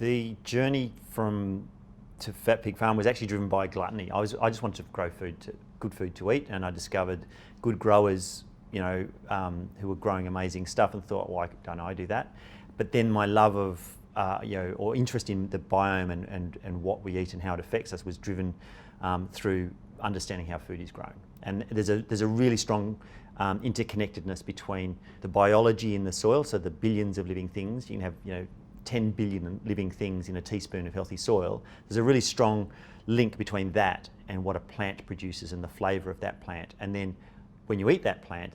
The journey to Fat Pig Farm was actually driven by gluttony. I just wanted to grow good food to eat, and I discovered good growers, who were growing amazing stuff, and thought, why don't I do that? But then my love of or interest in the biome and what we eat and how it affects us was driven through understanding how food is grown. And there's a really strong interconnectedness between the biology in the soil, so the billions of living things. You can have 10 billion living things in a teaspoon of healthy soil. There's a really strong link between that and what a plant produces and the flavour of that plant. And then when you eat that plant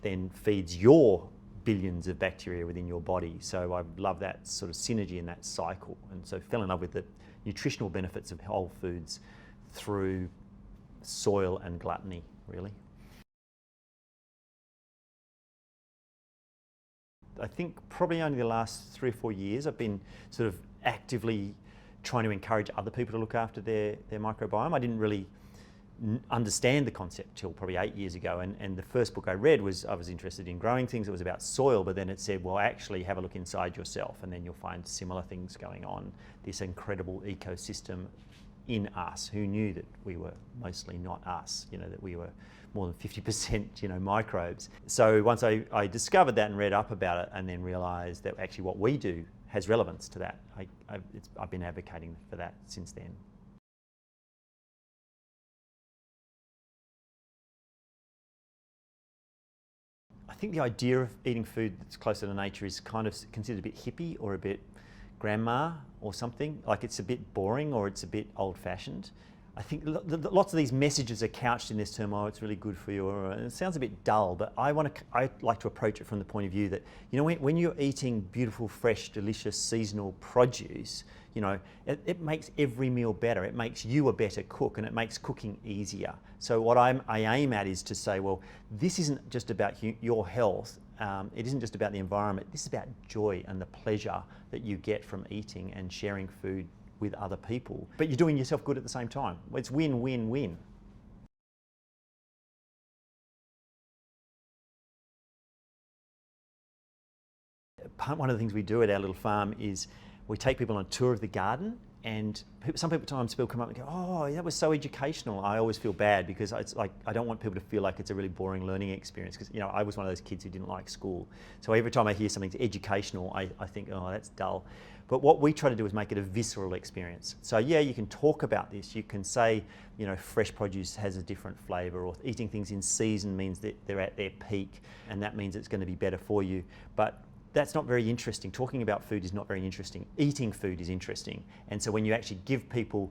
then feeds your billions of bacteria within your body. So I love that sort of synergy in that cycle, and so fell in love with the nutritional benefits of whole foods through soil and gluttony, really. I think probably only the last 3 or 4 years I've been sort of actively trying to encourage other people to look after their microbiome. I didn't really understand the concept till probably 8 years ago, and the first book I read I was interested in growing things. It was about soil, but then it said, well, actually have a look inside yourself, and then you'll find similar things going on, this incredible ecosystem in us. Who knew that we were mostly not us, that we were more than 50% microbes. So once I discovered that and read up about it, and then realised that actually what we do has relevance to that, I've been advocating for that since then. I think the idea of eating food that's closer to nature is kind of considered a bit hippie or a bit grandma or something. Like it's a bit boring or it's a bit old-fashioned. I think lots of these messages are couched in this term, oh, it's really good for you, and it sounds a bit dull, but I like to approach it from the point of view that, when you're eating beautiful, fresh, delicious, seasonal produce, it makes every meal better. It makes you a better cook, and it makes cooking easier. So what I aim at is to say, well, this isn't just about your health. It isn't just about the environment. This is about joy and the pleasure that you get from eating and sharing food with other people, but you're doing yourself good at the same time. It's win, win, win. One of the things we do at our little farm is we take people on a tour of the garden, and sometimes people come up and go, oh, that was so educational. I always feel bad because it's like, I don't want people to feel like it's a really boring learning experience, because I was one of those kids who didn't like school. So every time I hear something's educational, I think, oh, that's dull. But what we try to do is make it a visceral experience. So yeah, you can talk about this. You can say, fresh produce has a different flavour, or eating things in season means that they're at their peak, and that means it's going to be better for you. But that's not very interesting. Talking about food is not very interesting. Eating food is interesting. And so when you actually give people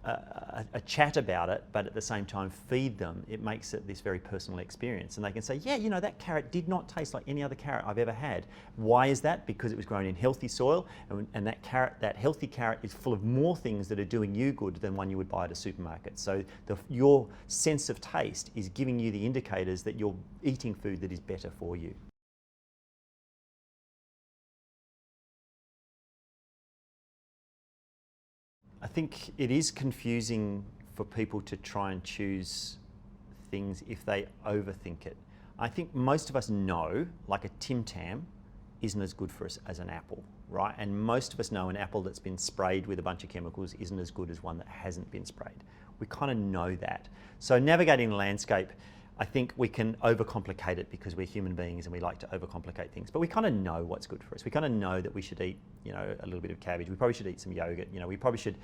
a chat about it, but at the same time feed them, it makes it this very personal experience. And they can say, yeah, that carrot did not taste like any other carrot I've ever had. Why is that? Because it was grown in healthy soil, and that healthy carrot is full of more things that are doing you good than one you would buy at a supermarket. So your sense of taste is giving you the indicators that you're eating food that is better for you. I think it is confusing for people to try and choose things if they overthink it. I think most of us know, like a Tim Tam isn't as good for us as an apple, right? And most of us know an apple that's been sprayed with a bunch of chemicals isn't as good as one that hasn't been sprayed. We kind of know that. So navigating the landscape, I think we can overcomplicate it because we're human beings and we like to overcomplicate things. But we kind of know what's good for us. We kind of know that we should eat, a little bit of cabbage. We probably should eat some yogurt. We probably should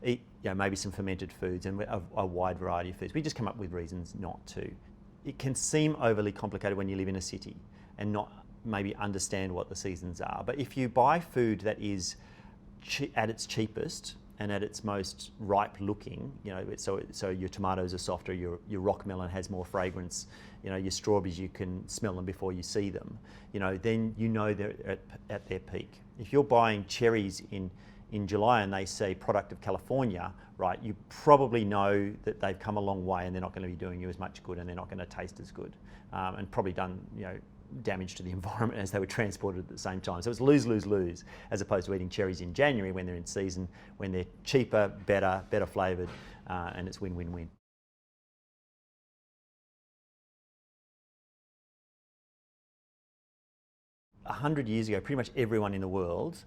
eat, maybe some fermented foods and a wide variety of foods. We just come up with reasons not to. It can seem overly complicated when you live in a city and not maybe understand what the seasons are. But if you buy food that is at its cheapest and at its most ripe looking, so your tomatoes are softer, your rock melon has more fragrance, your strawberries, you can smell them before you see them, then they're at their peak. If you're buying cherries in July and they say product of California, right, you probably know that they've come a long way and they're not going to be doing you as much good, and they're not going to taste as good, and probably done, damage to the environment as they were transported at the same time. So it's lose, lose, lose, as opposed to eating cherries in January when they're in season, when they're cheaper, better flavoured, and it's win, win, win. 100 years ago, pretty much everyone in the world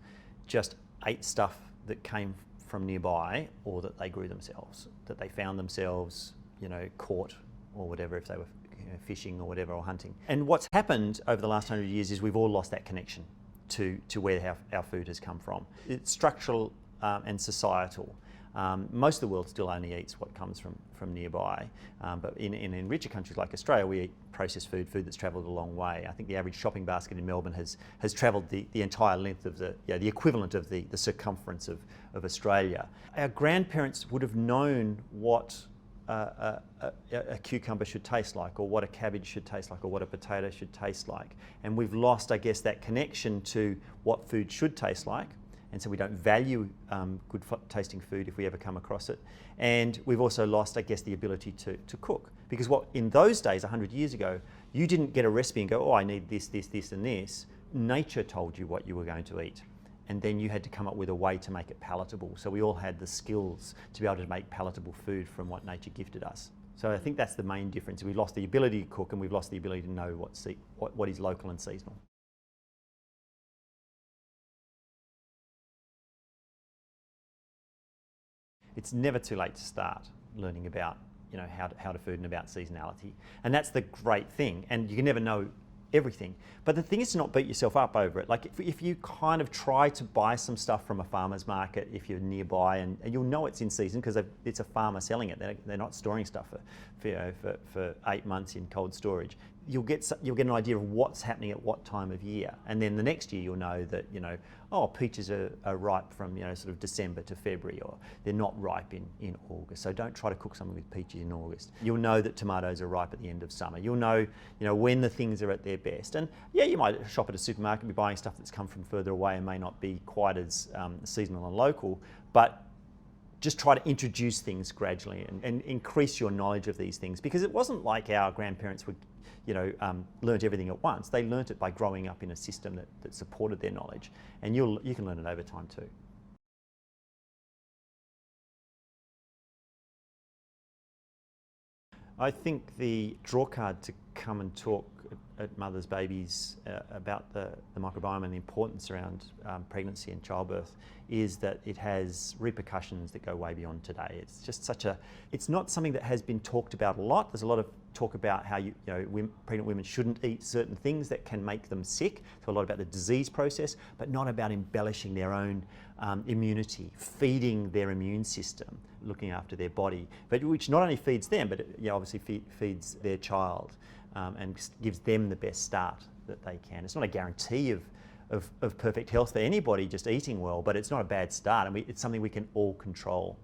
just ate stuff that came from nearby or that they grew themselves, that they found themselves, caught or whatever, if they were fishing or whatever, or hunting. And what's happened over the last 100 years is we've all lost that connection to where our food has come from. It's structural and societal. Most of the world still only eats what comes from nearby, but in richer countries like Australia, we eat processed food that's travelled a long way. I think the average shopping basket in Melbourne has travelled the entire length of the equivalent of the circumference of Australia. Our grandparents would have known what a cucumber should taste like, or what a cabbage should taste like, or what a potato should taste like. And we've lost, I guess, that connection to what food should taste like. And so we don't value good tasting food if we ever come across it. And we've also lost, I guess, the ability to cook. Because what in those days, 100 years ago, you didn't get a recipe and go, oh, I need this, this, this, and this. Nature told you what you were going to eat. And then you had to come up with a way to make it palatable. So we all had the skills to be able to make palatable food from what nature gifted us. So I think that's the main difference. We've lost the ability to cook, and we've lost the ability to know what is local and seasonal. It's never too late to start learning about how to food and about seasonality. And that's the great thing. And you can never know everything. But the thing is to not beat yourself up over it. Like if you kind of try to buy some stuff from a farmer's market, if you're nearby, and you'll know it's in season because it's a farmer selling it. They're not storing stuff for 8 months in cold storage. You'll get an idea of what's happening at what time of year, and then the next year you'll know that peaches are ripe from sort of December to February, or they're not ripe in August. So don't try to cook something with peaches in August. You'll know that tomatoes are ripe at the end of summer. You'll know when the things are at their best. And yeah, you might shop at a supermarket and be buying stuff that's come from further away and may not be quite as seasonal and local, but just try to introduce things gradually and increase your knowledge of these things, because it wasn't like our grandparents would learnt everything at once. They learnt it by growing up in a system that supported their knowledge, and you can learn it over time too. I think the draw card to come and talk at MothersBabies about the microbiome and the importance around pregnancy and childbirth is that it has repercussions that go way beyond today. It's just it's not something that has been talked about a lot. There's a lot of talk about how pregnant women shouldn't eat certain things that can make them sick. So a lot about the disease process, but not about embellishing their own immunity, feeding their immune system, looking after their body, but which not only feeds them, but it obviously feeds their child and gives them the best start that they can. It's not a guarantee of perfect health for anybody just eating well, but it's not a bad start, and it's something we can all control.